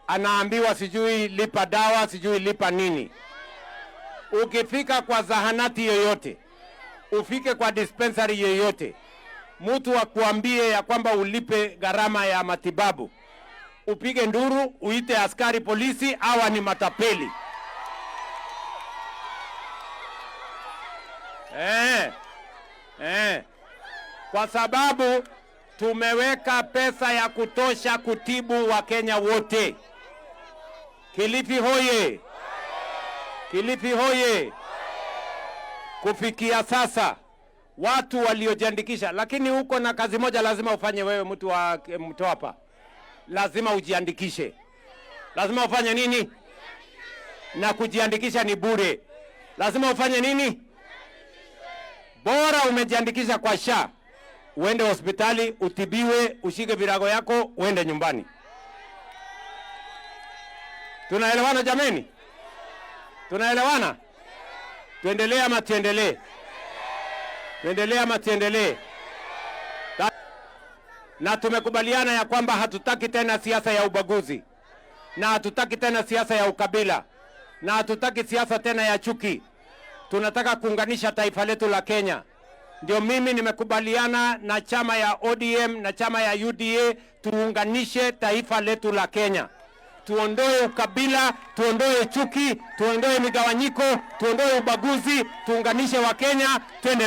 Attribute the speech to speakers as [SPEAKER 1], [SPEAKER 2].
[SPEAKER 1] anaambiwa sijui lipa dawa, sijui lipa nini. Ukifika kwa zahanati yoyote, ufike kwa dispensary yoyote, mtu akuambie ya kwamba ulipe gharama ya matibabu, upige nduru, uite askari polisi, hawa ni matapeli. Kwa sababu tumeweka pesa ya kutosha kutibu Wakenya wote. Kilifi hoye! Kilifi hoye! Kufikia sasa watu waliojiandikisha, lakini huko na kazi moja lazima ufanye wewe, mtu wa Mtwapa, lazima ujiandikishe. Lazima ufanye nini? Na kujiandikisha ni bure. Lazima ufanye nini? Bora umejiandikisha kwa SHA, uende hospitali utibiwe, ushike virago yako, uende nyumbani. Tunaelewana jameni? Tunaelewana? Tuendelee ama tuendelee? Tuendelee ama tuendelee? Na tumekubaliana ya kwamba hatutaki tena siasa ya ubaguzi, na hatutaki tena siasa ya ukabila, na hatutaki siasa tena ya chuki. Tunataka kuunganisha taifa letu la Kenya. Ndio mimi nimekubaliana na chama ya ODM na chama ya UDA tuunganishe taifa letu la Kenya. Tuondoe ukabila, tuondoe chuki, tuondoe migawanyiko, tuondoe ubaguzi, tuunganishe Wakenya, twende